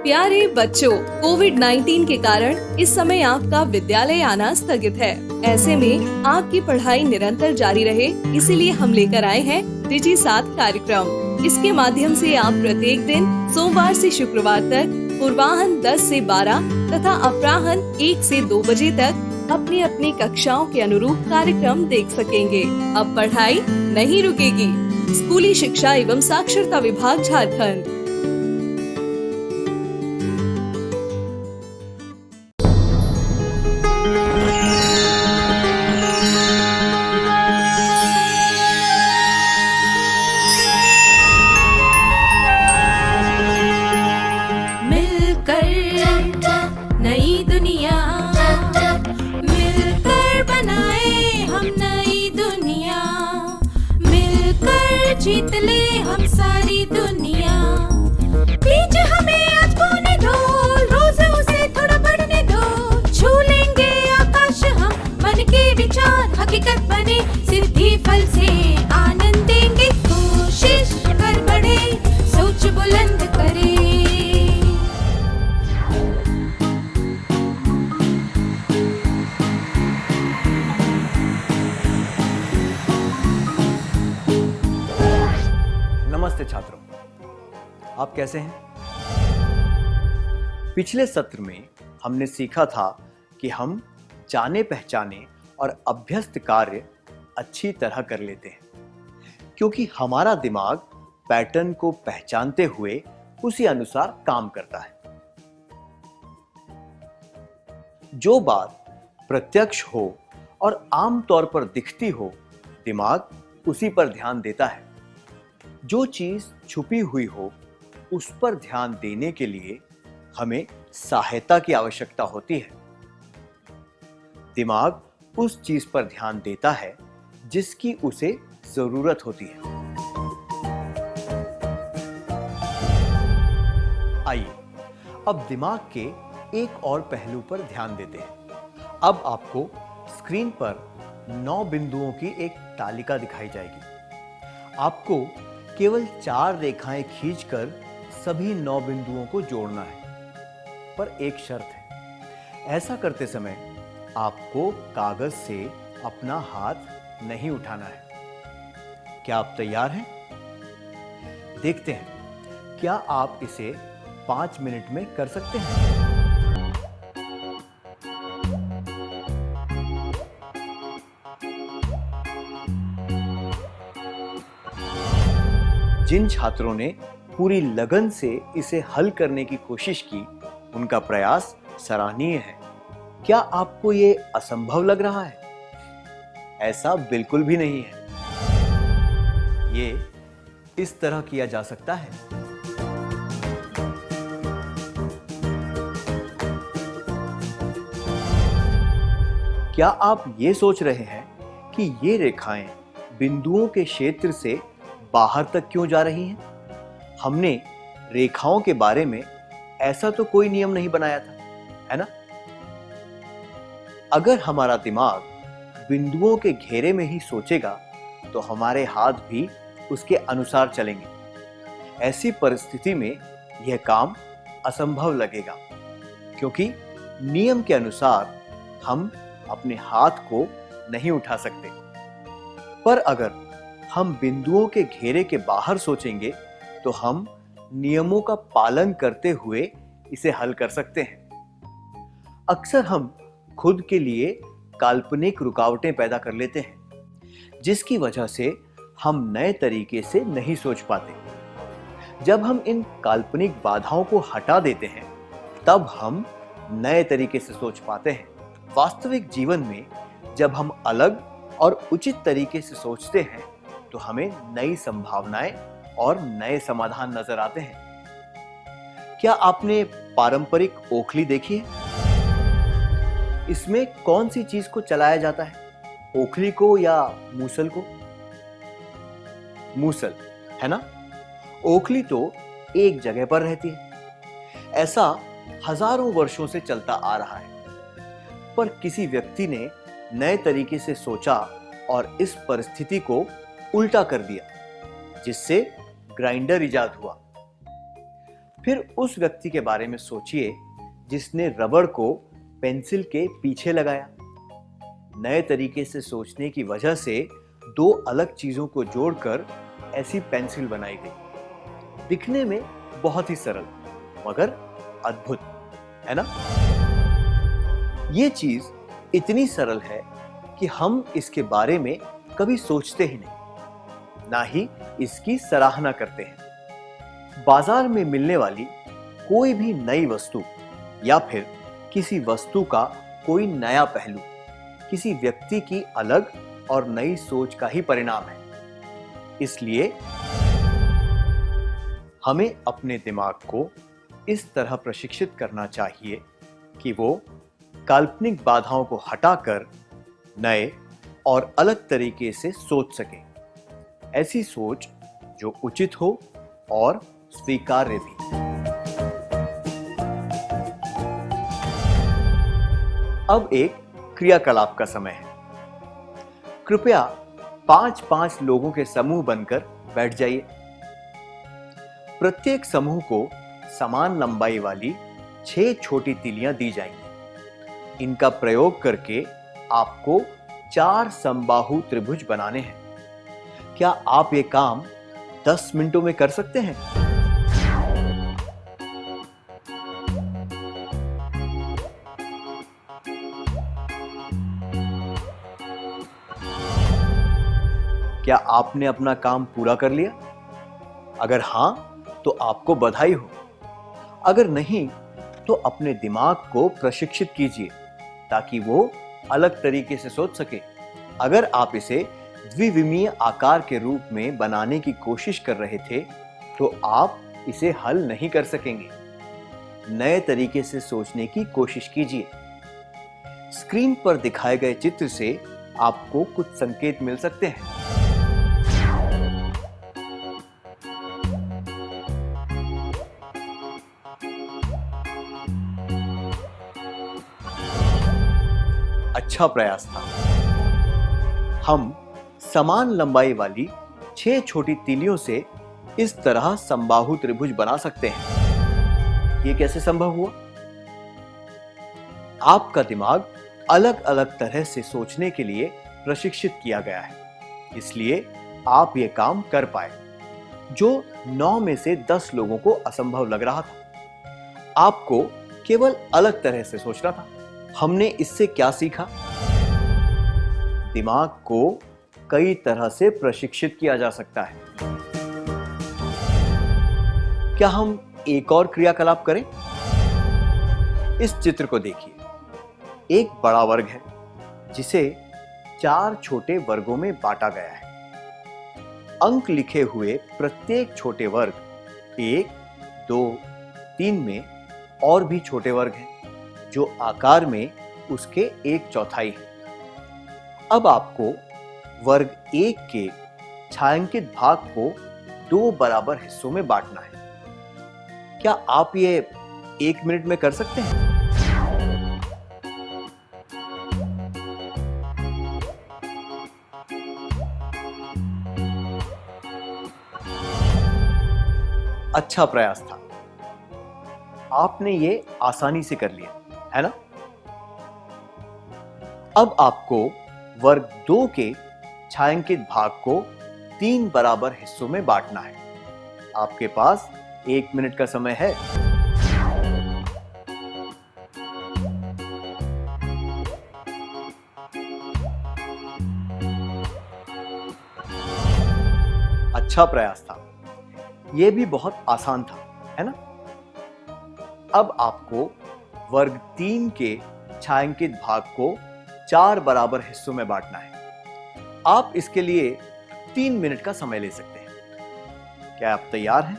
प्यारे बच्चों, कोविड-19 के कारण इस समय आपका विद्यालय आना स्थगित है। ऐसे में आपकी पढ़ाई निरंतर जारी रहे, इसीलिए हम लेकर आए हैं डिजी साथ कार्यक्रम। इसके माध्यम से आप प्रत्येक दिन सोमवार से शुक्रवार तक पूर्वाह्न 10 से 12 तथा अपराह्न 1 से 2 बजे तक अपनी अपनी कक्षाओं के अनुरूप कार्यक्रम देख सकेंगे। अब पढ़ाई नहीं रुकेगी। स्कूली शिक्षा एवं साक्षरता विभाग झारखंड। नई दुनिया मिलकर बनाए हम नई दुनिया, मिलकर जीत ले हम सारी दुनिया। बीच हमें आज बोने दो, रोज उसे थोड़ा बढ़ने दो। छू लेंगे आकाश हम, मन के विचार हकीकत बने। सिद्धि फल से आनंद देंगे, कोशिश कर बढ़े, सोच बुलंद करे। नमस्ते छात्रों, आप कैसे हैं? पिछले सत्र में हमने सीखा था कि हम जाने पहचाने और अभ्यस्त कार्य अच्छी तरह कर लेते हैं, क्योंकि हमारा दिमाग पैटर्न को पहचानते हुए उसी अनुसार काम करता है। जो बात प्रत्यक्ष हो और आम तौर पर दिखती हो, दिमाग उसी पर ध्यान देता है। जो चीज छुपी हुई हो, उस पर ध्यान देने के लिए हमें सहायता की आवश्यकता होती है। दिमाग उस चीज पर ध्यान देता है जिसकी उसे जरूरत होती है। आइए अब दिमाग के एक और पहलू पर ध्यान देते हैं। अब आपको स्क्रीन पर 9 बिंदुओं की एक तालिका दिखाई जाएगी। आपको केवल 4 रेखाएं खींचकर सभी 9 बिंदुओं को जोड़ना है, पर एक शर्त है। ऐसा करते समय आपको कागज से अपना हाथ नहीं उठाना है। क्या आप तैयार हैं? देखते हैं क्या आप इसे 5 मिनट में कर सकते हैं। जिन छात्रों ने पूरी लगन से इसे हल करने की कोशिश की, उनका प्रयास सराहनीय है। क्या आपको ये असंभव लग रहा है? ऐसा बिल्कुल भी नहीं है। ये इस तरह किया जा सकता है। क्या आप ये सोच रहे हैं कि ये रेखाएं बिंदुओं के क्षेत्र से बाहर तक क्यों जा रही हैं? हमने रेखाओं के बारे में ऐसा तो कोई नियम नहीं बनाया था, है ना? अगर हमारा दिमाग बिंदुओं के घेरे में ही सोचेगा, तो हमारे हाथ भी उसके अनुसार चलेंगे। ऐसी परिस्थिति में यह काम असंभव लगेगा, क्योंकि नियम के अनुसार हम अपने हाथ को नहीं उठा सकते। पर अगर हम बिंदुओं के घेरे के बाहर सोचेंगे, तो हम नियमों का पालन करते हुए इसे हल कर सकते हैं। अक्सर हम खुद के लिए काल्पनिक रुकावटें पैदा कर लेते हैं, जिसकी वजह से हम नए तरीके से नहीं सोच पाते। जब हम इन काल्पनिक बाधाओं को हटा देते हैं, तब हम नए तरीके से सोच पाते हैं। वास्तविक जीवन में जब हम अलग और उचित तरीके से सोचते हैं, तो हमें नई संभावनाएं और नए समाधान नजर आते हैं। क्या आपने पारंपरिक ओखली देखी है? इसमें कौन सी चीज को चलाया जाता है, ओखली को या मूसल को? मूसल, है ना? ओखली तो एक जगह पर रहती है। ऐसा हजारों वर्षों से चलता आ रहा है, पर किसी व्यक्ति ने नए तरीके से सोचा और इस परिस्थिति को उल्टा कर दिया, जिससे ग्राइंडर इजाद हुआ। फिर उस व्यक्ति के बारे में सोचिए जिसने रबड़ को पेंसिल के पीछे लगाया। नए तरीके से सोचने की वजह से दो अलग चीजों को जोड़कर ऐसी पेंसिल बनाई गई। दिखने में बहुत ही सरल मगर अद्भुत, है ना? ये चीज इतनी सरल है कि हम इसके बारे में कभी सोचते ही नहीं, ना ही इसकी सराहना करते हैं। बाजार में मिलने वाली कोई भी नई वस्तु या फिर किसी वस्तु का कोई नया पहलू किसी व्यक्ति की अलग और नई सोच का ही परिणाम है। इसलिए हमें अपने दिमाग को इस तरह प्रशिक्षित करना चाहिए कि वो काल्पनिक बाधाओं को हटाकर नए और अलग तरीके से सोच सके। ऐसी सोच जो उचित हो और स्वीकार्य भी। अब एक क्रियाकलाप का समय है। कृपया 5-5 लोगों के समूह बनकर बैठ जाइए। प्रत्येक समूह को समान लंबाई वाली 6 छोटी तीलियां दी जाएंगी। इनका प्रयोग करके आपको 4 समबाहु त्रिभुज बनाने हैं। क्या आप ये काम 10 मिनटों में कर सकते हैं? क्या आपने अपना काम पूरा कर लिया? अगर हां, तो आपको बधाई हो। अगर नहीं, तो अपने दिमाग को प्रशिक्षित कीजिए ताकि वो अलग तरीके से सोच सके। अगर आप इसे द्विविमीय आकार के रूप में बनाने की कोशिश कर रहे थे, तो आप इसे हल नहीं कर सकेंगे। नए तरीके से सोचने की कोशिश कीजिए। स्क्रीन पर दिखाए गए चित्र से आपको कुछ संकेत मिल सकते हैं। अच्छा प्रयास था। हम समान लंबाई वाली 6 छोटी तीलियों से इस तरह समबाहु त्रिभुज बना सकते हैं। ये कैसे संभव हुआ? आपका दिमाग अलग अलग तरह से सोचने के लिए प्रशिक्षित किया गया है, इसलिए आप ये काम कर पाए जो 9 में से 10 लोगों को असंभव लग रहा था। आपको केवल अलग तरह से सोचना था। हमने इससे क्या सीखा? दिमाग को कई तरह से प्रशिक्षित किया जा सकता है। क्या हम एक और क्रियाकलाप करें? इस चित्र को देखिए। एक बड़ा वर्ग है जिसे 4 छोटे वर्गों में बांटा गया है। अंक लिखे हुए प्रत्येक छोटे वर्ग 1, 2, 3 में और भी छोटे वर्ग हैं जो आकार में उसके 1/4 है। अब आपको वर्ग 1 के छायांकित भाग को 2 बराबर हिस्सों में बांटना है। क्या आप ये 1 मिनट में कर सकते हैं? अच्छा प्रयास था। आपने ये आसानी से कर लिया, है ना? अब आपको वर्ग 2 के छायांकित भाग को 3 बराबर हिस्सों में बांटना है। आपके पास 1 मिनट का समय है। अच्छा प्रयास था। यह भी बहुत आसान था, है ना? अब आपको वर्ग 3 के छायांकित भाग को 4 बराबर हिस्सों में बांटना है। आप इसके लिए 3 मिनट का समय ले सकते हैं। क्या आप तैयार हैं?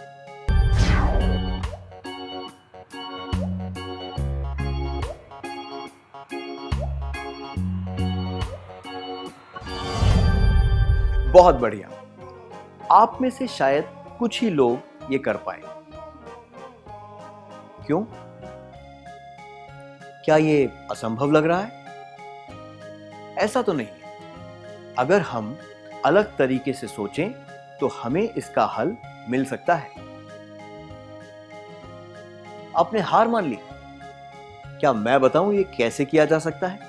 बहुत बढ़िया। आप में से शायद कुछ ही लोग ये कर पाए। क्यों? क्या ये असंभव लग रहा है? ऐसा तो नहीं है। अगर हम अलग तरीके से सोचें तो हमें इसका हल मिल सकता है। आपने हार मान ली? क्या मैं बताऊं ये कैसे किया जा सकता है?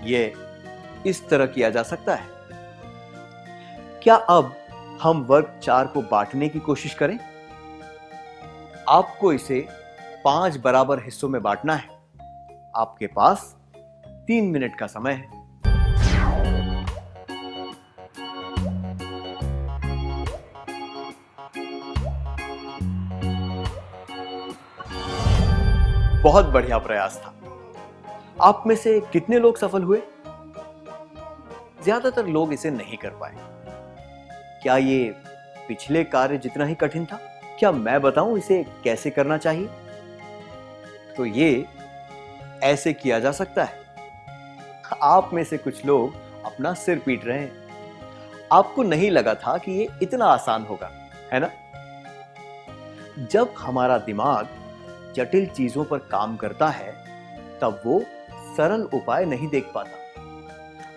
ये इस तरह किया जा सकता है। क्या अब हम वर्ग 4 को बांटने की कोशिश करें? आपको इसे 5 बराबर हिस्सों में बांटना है। आपके पास 3 मिनट का समय है। बहुत बढ़िया प्रयास था। आप में से कितने लोग सफल हुए? ज्यादातर लोग इसे नहीं कर पाए। क्या ये पिछले कार्य जितना ही कठिन था? क्या मैं बताऊं इसे कैसे करना चाहिए? तो ये ऐसे किया जा सकता है। आप में से कुछ लोग अपना सिर पीट रहे हैं। आपको नहीं लगा था कि ये इतना आसान होगा, है ना? जब हमारा दिमाग जटिल चीजों पर काम करता है, तब वो सरल उपाय नहीं देख पाता।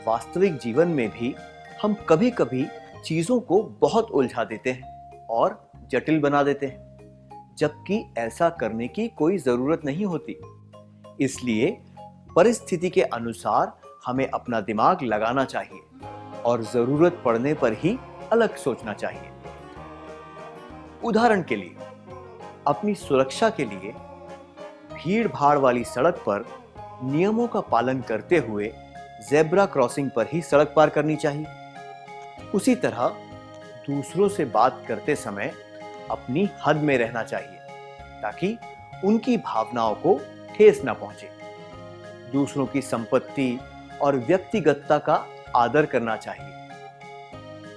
वास्तविक जीवन में भी हम कभी-कभी चीजों को बहुत उलझा देते हैं और जटिल बना देते हैं, जबकि ऐसा करने की कोई जरूरत नहीं होती। इसलिए परिस्थिति के अनुसार हमें अपना दिमाग लगाना चाहिए और जरूरत पड़ने पर ही अलग सोचना चाहिए। उदाहरण के लिए, अपनी सुरक्षा के लिए भीड़ भाड़ वाली सड़क पर नियमों का पालन करते हुए ज़ेब्रा क्रॉसिंग पर ही सड़क पार करनी चाहिए। उसी तरह दूसरों से बात करते समय अपनी हद में रहना चाहिए, ताकि उनकी भावनाओं को ठेस न पहुंचे। दूसरों की संपत्ति और व्यक्तिगतता का आदर करना चाहिए।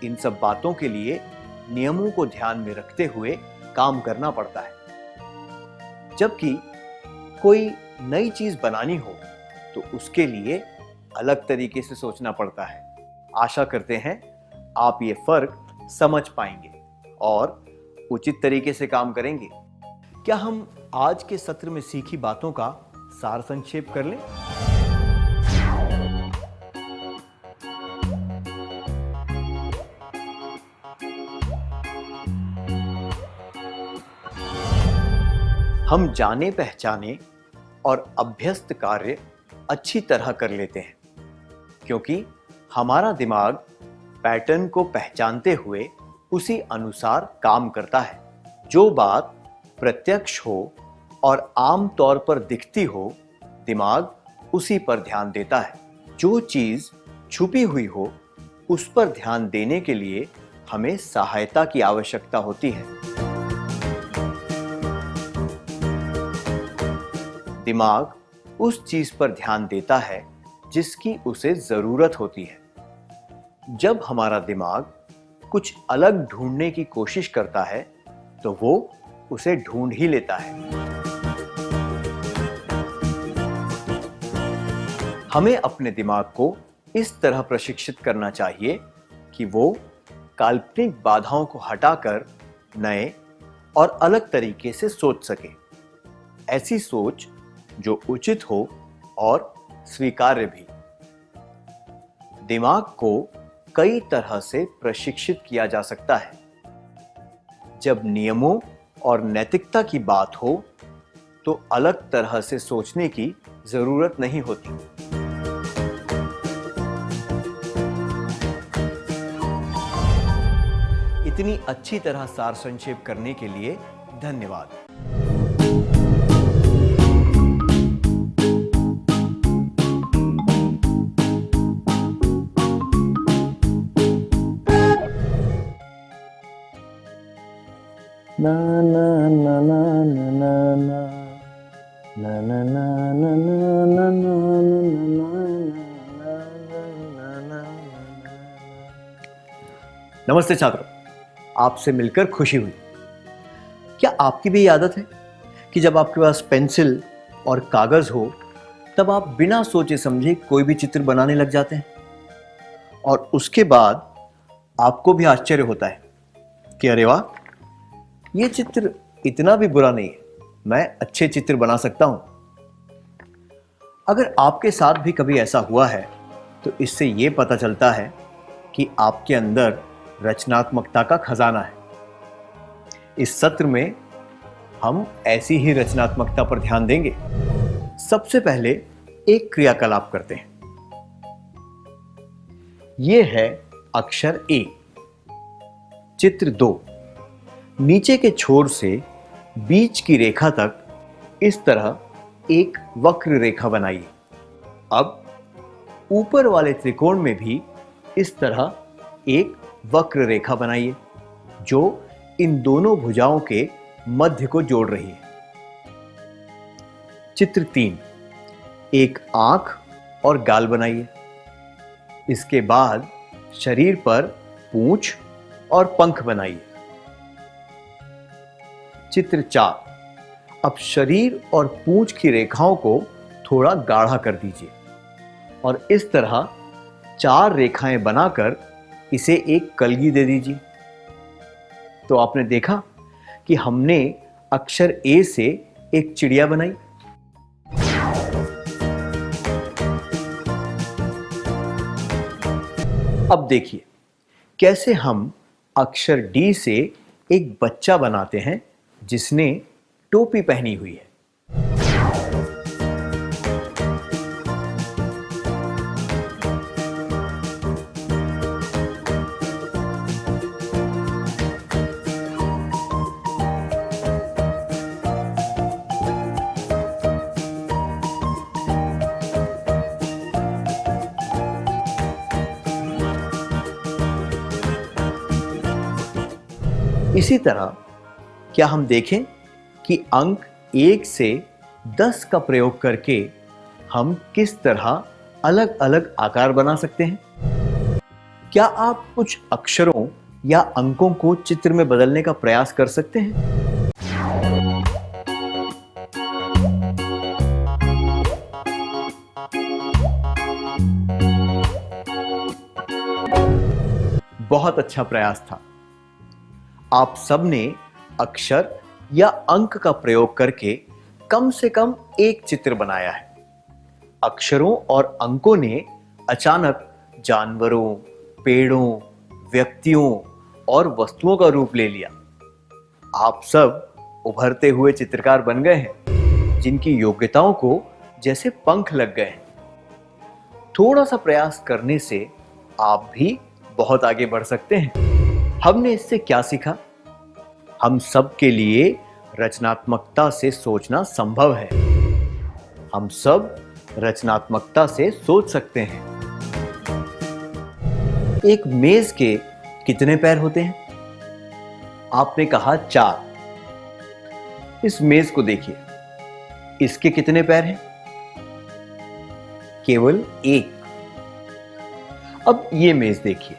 इन सब बातों के लिए नियमों को ध्यान में रखते हुए काम करना पड़ता है। जबकि कोई नई चीज बनानी हो तो उसके लिए अलग तरीके से सोचना पड़ता है। आशा करते हैं आप ये फर्क समझ पाएंगे और उचित तरीके से काम करेंगे। क्या हम आज के सत्र में सीखी बातों का सार संक्षेप कर लें? हम जाने पहचाने और अभ्यस्त कार्य अच्छी तरह कर लेते हैं, क्योंकि हमारा दिमाग पैटर्न को पहचानते हुए उसी अनुसार काम करता है। जो बात प्रत्यक्ष हो और आम तौर पर दिखती हो, दिमाग उसी पर ध्यान देता है। जो चीज छुपी हुई हो, उस पर ध्यान देने के लिए हमें सहायता की आवश्यकता होती है। दिमाग उस चीज पर ध्यान देता है जिसकी उसे जरूरत होती है। जब हमारा दिमाग कुछ अलग ढूंढने की कोशिश करता है, तो वो उसे ढूंढ ही लेता है। हमें अपने दिमाग को इस तरह प्रशिक्षित करना चाहिए कि वो काल्पनिक बाधाओं को हटाकर नए और अलग तरीके से सोच सके। ऐसी सोच जो उचित हो और स्वीकार्य भी। दिमाग को कई तरह से प्रशिक्षित किया जा सकता है। जब नियमों और नैतिकता की बात हो, तो अलग तरह से सोचने की जरूरत नहीं होती। इतनी अच्छी तरह सार संक्षेप करने के लिए धन्यवाद। ना ना ना ना ना ना ना ना ना ना ना ना ना। नमस्ते छात्रों, आपसे मिलकर खुशी हुई। क्या आपकी भी आदत है कि जब आपके पास पेंसिल और कागज हो, तब आप बिना सोचे समझे कोई भी चित्र बनाने लग जाते हैं और उसके बाद आपको भी आश्चर्य होता है कि अरे वाह, ये चित्र इतना भी बुरा नहीं है, मैं अच्छे चित्र बना सकता हूं। अगर आपके साथ भी कभी ऐसा हुआ है, तो इससे यह पता चलता है कि आपके अंदर रचनात्मकता का खजाना है। इस सत्र में हम ऐसी ही रचनात्मकता पर ध्यान देंगे। सबसे पहले एक क्रियाकलाप करते हैं। यह है अक्षर ए। चित्र 2। नीचे के छोर से बीच की रेखा तक इस तरह एक वक्र रेखा बनाइए। अब ऊपर वाले त्रिकोण में भी इस तरह एक वक्र रेखा बनाइए जो इन दोनों भुजाओं के मध्य को जोड़ रही है। चित्र 3। एक आंख और गाल बनाइए। इसके बाद शरीर पर पूंछ और पंख बनाइए। चित्र 4। अब शरीर और पूंछ की रेखाओं को थोड़ा गाढ़ा कर दीजिए और इस तरह 4 रेखाएं बनाकर इसे एक कलगी दे दीजिए। तो आपने देखा कि हमने अक्षर ए से एक चिड़िया बनाई। अब देखिए कैसे हम अक्षर डी से एक बच्चा बनाते हैं जिसने टोपी पहनी हुई है। इसी तरह क्या हम देखें कि अंक 1 से 10 का प्रयोग करके हम किस तरह अलग अलग आकार बना सकते हैं? क्या आप कुछ अक्षरों या अंकों को चित्र में बदलने का प्रयास कर सकते हैं? बहुत अच्छा प्रयास था। आप सबने अक्षर या अंक का प्रयोग करके कम से कम एक चित्र बनाया है। अक्षरों और अंकों ने अचानक जानवरों, पेड़ों, व्यक्तियों और वस्तुओं का रूप ले लिया। आप सब उभरते हुए चित्रकार बन गए हैं जिनकी योग्यताओं को जैसे पंख लग गए हैं। थोड़ा सा प्रयास करने से आप भी बहुत आगे बढ़ सकते हैं। हमने इससे क्या सीखा? हम सब के लिए रचनात्मकता से सोचना संभव है। हम सब रचनात्मकता से सोच सकते हैं। एक मेज के कितने पैर होते हैं? आपने कहा 4। इस मेज को देखिए, इसके कितने पैर हैं? केवल 1। अब ये मेज देखिए,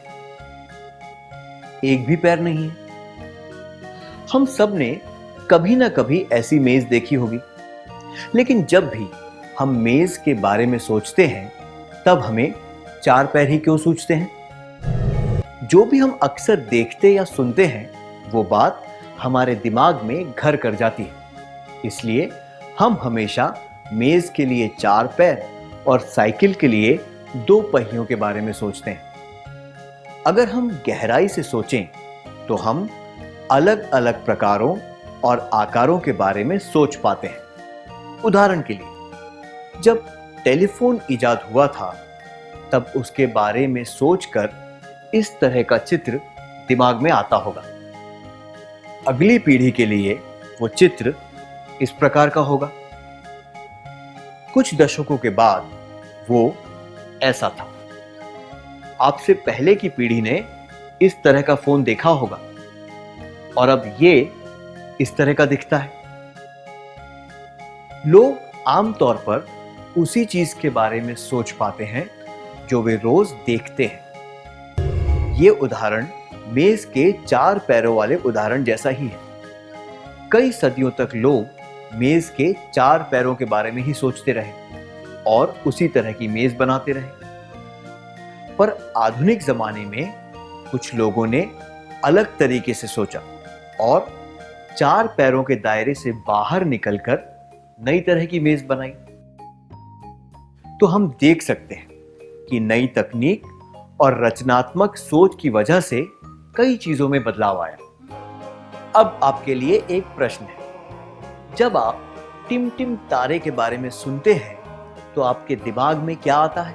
एक भी पैर नहीं है। हम सब ने कभी ना कभी ऐसी मेज देखी होगी, लेकिन जब भी हम मेज के बारे में सोचते हैं तब हमें 4 पैर ही क्यों सूझते हैं? जो भी हम अक्सर देखते या सुनते हैं वो बात हमारे दिमाग में घर कर जाती है। इसलिए हम हमेशा मेज के लिए 4 पैर और साइकिल के लिए 2 पहियों के बारे में सोचते हैं। अगर हम गहराई से सोचें तो हम अलग अलग प्रकारों और आकारों के बारे में सोच पाते हैं। उदाहरण के लिए, जब टेलीफोन इजाद हुआ था तब उसके बारे में सोचकर इस तरह का चित्र दिमाग में आता होगा। अगली पीढ़ी के लिए वो चित्र इस प्रकार का होगा। कुछ दशकों के बाद वो ऐसा था। आपसे पहले की पीढ़ी ने इस तरह का फोन देखा होगा और अब ये इस तरह का दिखता है। लोग आमतौर पर उसी चीज के बारे में सोच पाते हैं जो वे रोज देखते हैं। ये उदाहरण मेज के 4 पैरों वाले उदाहरण जैसा ही है। कई सदियों तक लोग मेज के 4 पैरों के बारे में ही सोचते रहे और उसी तरह की मेज बनाते रहे। पर आधुनिक जमाने में कुछ लोगों ने अलग तरीके से सोचा और 4 पैरों के दायरे से बाहर निकलकर नई तरह की मेज बनाई। तो हम देख सकते हैं कि नई तकनीक और रचनात्मक सोच की वजह से कई चीजों में बदलाव आया। अब आपके लिए एक प्रश्न है, जब आप टिम टिम तारे के बारे में सुनते हैं तो आपके दिमाग में क्या आता है?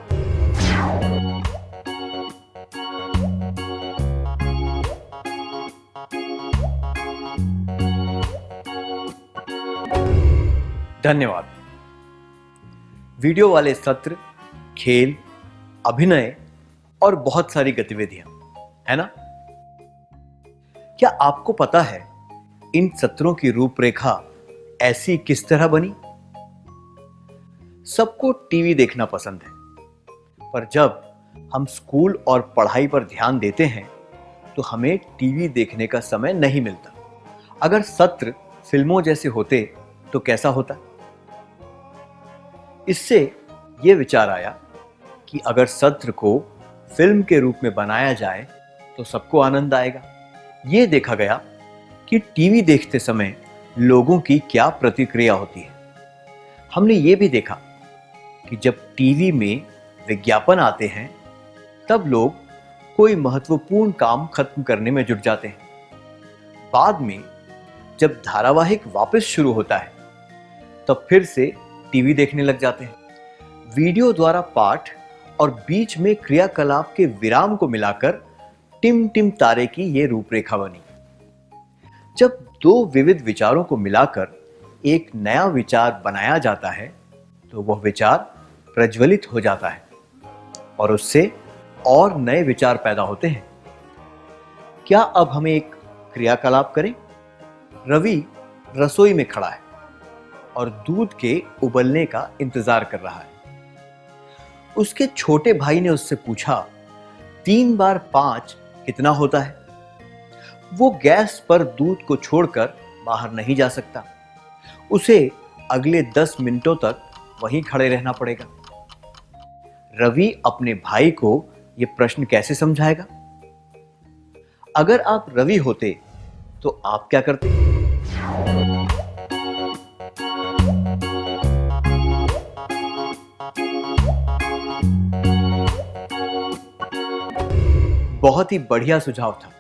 धन्यवाद। वीडियो वाले सत्र, खेल, अभिनय और बहुत सारी गतिविधियां, है ना? क्या आपको पता है इन सत्रों की रूपरेखा ऐसी किस तरह बनी? सबको टीवी देखना पसंद है, पर जब हम स्कूल और पढ़ाई पर ध्यान देते हैं तो हमें टीवी देखने का समय नहीं मिलता। अगर सत्र फिल्मों जैसे होते तो कैसा होता? इससे यह विचार आया कि अगर सत्र को फिल्म के रूप में बनाया जाए तो सबको आनंद आएगा। यह देखा गया कि टीवी देखते समय लोगों की क्या प्रतिक्रिया होती है। हमने ये भी देखा कि जब टीवी में विज्ञापन आते हैं तब लोग कोई महत्वपूर्ण काम खत्म करने में जुट जाते हैं। बाद में जब धारावाहिक वापस शुरू होता है तब फिर से टीवी देखने लग जाते हैं। वीडियो द्वारा पाठ और बीच में क्रियाकलाप के विराम को मिलाकर टिम टिम तारे की ये रूपरेखा बनी। जब दो विविध विचारों को मिलाकर एक नया विचार बनाया जाता है तो वह विचार प्रज्वलित हो जाता है और उससे और नए विचार पैदा होते हैं। क्या अब हमें एक क्रियाकलाप करें? रवि रसोई में खड़ा है और दूध के उबलने का इंतजार कर रहा है। उसके छोटे भाई ने उससे पूछा, 3 बार 5 कितना होता है? वो गैस पर दूध को छोड़कर बाहर नहीं जा सकता। उसे अगले 10 मिनटों तक वहीं खड़े रहना पड़ेगा। रवि अपने भाई को यह प्रश्न कैसे समझाएगा? अगर आप रवि होते तो आप क्या करते? बहुत ही बढ़िया सुझाव था।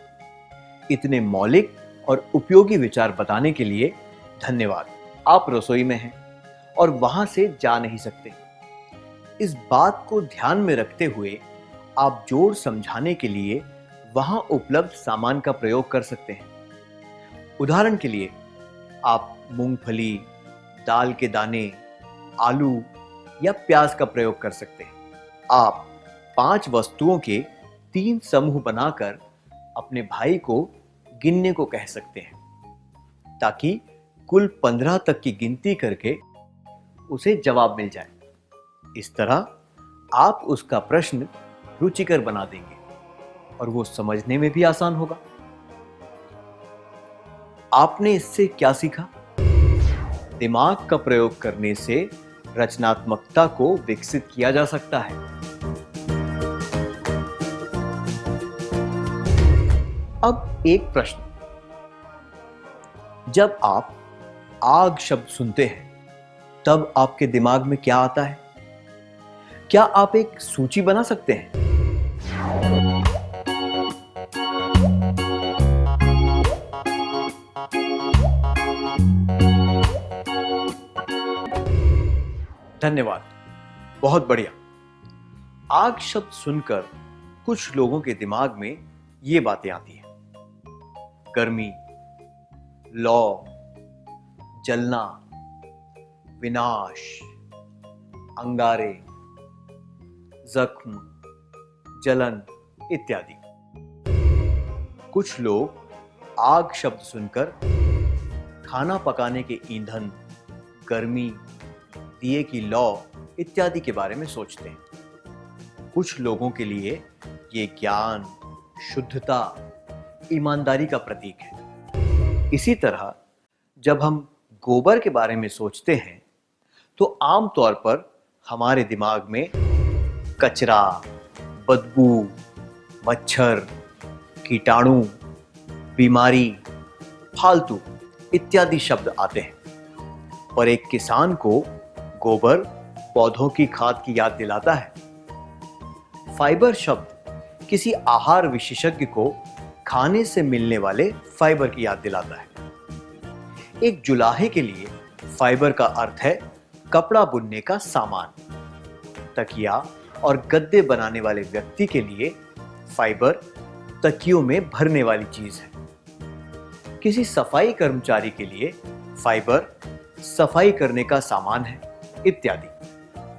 इतने मौलिक और उपयोगी विचार बताने के लिए धन्यवाद। आप रसोई में हैं और वहां से जा नहीं सकते। इस बात को ध्यान में रखते हुए आप जोड़ समझाने के लिए वहां उपलब्ध सामान का प्रयोग कर सकते हैं। उदाहरण के लिए आप मूंगफली, दाल के दाने, आलू या प्याज का प्रयोग कर सकते हैं। आप 5 वस्तुओं के 3 समूह बनाकर अपने भाई को गिनने को कह सकते हैं ताकि कुल 15 तक की गिनती करके उसे जवाब मिल जाए। इस तरह आप उसका प्रश्न रुचिकर बना देंगे और वो समझने में भी आसान होगा। आपने इससे क्या सीखा? दिमाग का प्रयोग करने से रचनात्मकता को विकसित किया जा सकता है। अब एक प्रश्न, जब आप आग शब्द सुनते हैं तब आपके दिमाग में क्या आता है? क्या आप एक सूची बना सकते हैं? धन्यवाद, बहुत बढ़िया। आग शब्द सुनकर कुछ लोगों के दिमाग में ये बातें आती हैं: गर्मी, लौ, जलना, विनाश, अंगारे, जख्म, जलन इत्यादि। कुछ लोग आग शब्द सुनकर खाना पकाने के ईंधन, गर्मी, दिए की लौ इत्यादि के बारे में सोचते हैं। कुछ लोगों के लिए ये ज्ञान, शुद्धता, ईमानदारी का प्रतीक है। इसी तरह जब हम गोबर के बारे में सोचते हैं तो आमतौर पर हमारे दिमाग में कचरा, बदबू, मच्छर, कीटाणु, बीमारी, फालतू इत्यादि शब्द आते हैं। पर एक किसान को गोबर पौधों की खाद की याद दिलाता है। फाइबर शब्द किसी आहार विशेषज्ञ को खाने से मिलने वाले फाइबर की याद दिलाता है। एक जुलाहे के लिए फाइबर का अर्थ है कपड़ा बुनने का सामान। तकिया और गद्दे बनाने वाले व्यक्ति के लिए फाइबर तकियों में भरने वाली चीज है। किसी सफाई कर्मचारी के लिए फाइबर सफाई करने का सामान है, इत्यादि।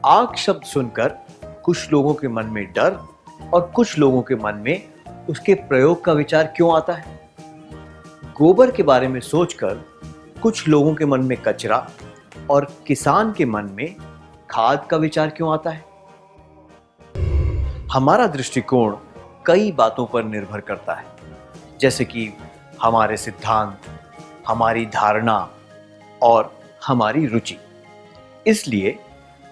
आग शब्द सुनकर कुछ लोगों के मन में डर और कुछ लोगों के मन में उसके प्रयोग का विचार क्यों आता है? गोबर के बारे में सोचकर कुछ लोगों के मन में कचरा और किसान के मन में खाद का विचार क्यों आता है? हमारा दृष्टिकोण कई बातों पर निर्भर करता है, जैसे कि हमारे सिद्धांत, हमारी धारणा और हमारी रुचि। इसलिए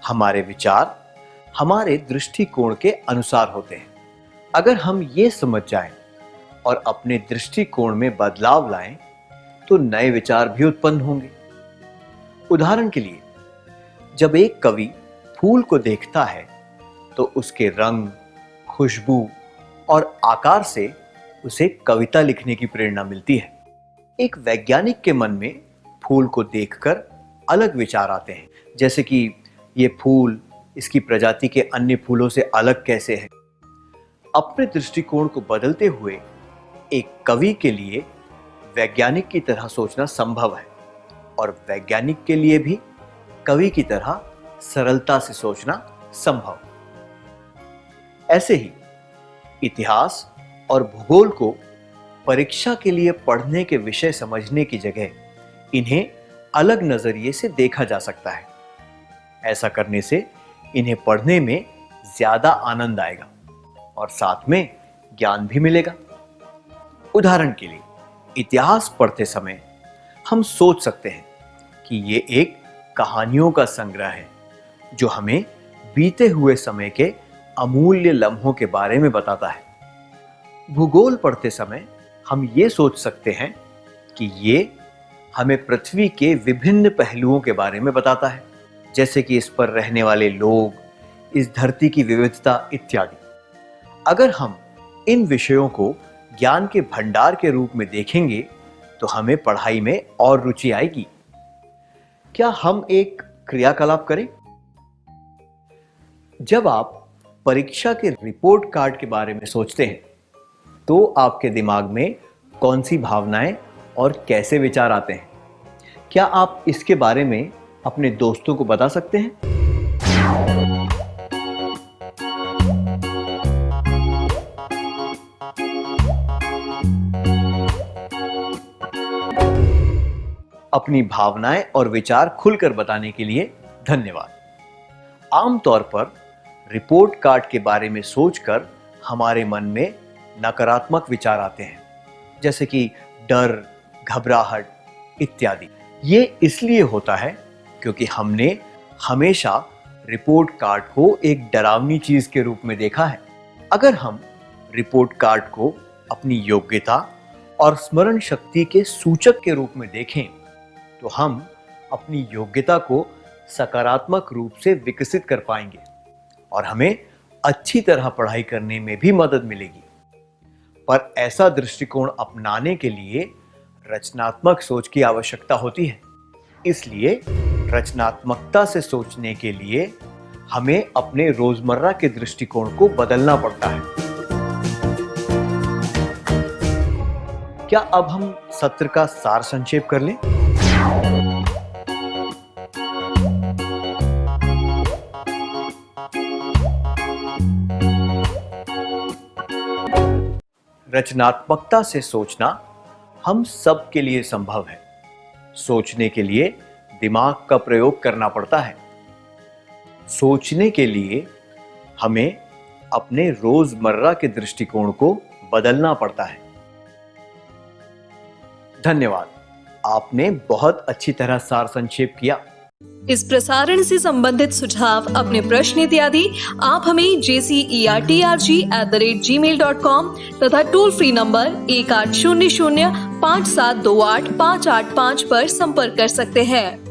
हमारे विचार हमारे दृष्टिकोण के अनुसार होते हैं। अगर हम ये समझ जाएं और अपने दृष्टिकोण में बदलाव लाएं, तो नए विचार भी उत्पन्न होंगे। उदाहरण के लिए, जब एक कवि फूल को देखता है तो उसके रंग, खुशबू और आकार से उसे कविता लिखने की प्रेरणा मिलती है। एक वैज्ञानिक के मन में फूल को देखकर अलग विचार आते हैं, जैसे कि ये फूल इसकी प्रजाति के अन्य फूलों से अलग कैसे है। अपने दृष्टिकोण को बदलते हुए एक कवि के लिए वैज्ञानिक की तरह सोचना संभव है और वैज्ञानिक के लिए भी कवि की तरह सरलता से सोचना संभव। ऐसे ही इतिहास और भूगोल को परीक्षा के लिए पढ़ने के विषय समझने की जगह इन्हें अलग नजरिए से देखा जा सकता है। ऐसा करने से इन्हें पढ़ने में ज्यादा आनंद आएगा और साथ में ज्ञान भी मिलेगा। उदाहरण के लिए, इतिहास पढ़ते समय हम सोच सकते हैं कि ये एक कहानियों का संग्रह है जो हमें बीते हुए समय के अमूल्य लम्हों के बारे में बताता है। भूगोल पढ़ते समय हम ये सोच सकते हैं कि ये हमें पृथ्वी के विभिन्न पहलुओं के बारे में बताता है, जैसे कि इस पर रहने वाले लोग, इस धरती की विविधता इत्यादि। अगर हम इन विषयों को ज्ञान के भंडार के रूप में देखेंगे तो हमें पढ़ाई में और रुचि आएगी। क्या हम एक क्रियाकलाप करें? जब आप परीक्षा के रिपोर्ट कार्ड के बारे में सोचते हैं तो आपके दिमाग में कौन सी भावनाएं और कैसे विचार आते हैं? क्या आप इसके बारे में अपने दोस्तों को बता सकते हैं? अपनी भावनाएं और विचार खुलकर बताने के लिए धन्यवाद। आमतौर पर रिपोर्ट कार्ड के बारे में सोचकर हमारे मन में नकारात्मक विचार आते हैं, जैसे कि डर, घबराहट इत्यादि। ये इसलिए होता है क्योंकि हमने हमेशा रिपोर्ट कार्ड को एक डरावनी चीज के रूप में देखा है। अगर हम रिपोर्ट कार्ड को अपनी योग्यता और स्मरण शक्ति के सूचक के रूप में देखें तो हम अपनी योग्यता को सकारात्मक रूप से विकसित कर पाएंगे और हमें अच्छी तरह पढ़ाई करने में भी मदद मिलेगी। पर ऐसा दृष्टिकोण अपनाने के लिए रचनात्मक सोच की आवश्यकता होती है। इसलिए रचनात्मकता से सोचने के लिए हमें अपने रोजमर्रा के दृष्टिकोण को बदलना पड़ता है। क्या अब हम सत्र का सार संक्षेप कर लें? रचनात्मकता से सोचना हम सब के लिए संभव है। सोचने के लिए दिमाग का प्रयोग करना पड़ता है। सोचने के लिए हमें अपने रोजमर्रा के दृष्टिकोण को बदलना पड़ता है। धन्यवाद, आपने बहुत अच्छी तरह सार संक्षेप किया। इस प्रसारण से संबंधित सुझाव, अपने प्रश्न इत्यादि आप हमें jcertrg@gmail.com तथा टोल फ्री नंबर 1800 5728 585 पर संपर्क कर सकते हैं।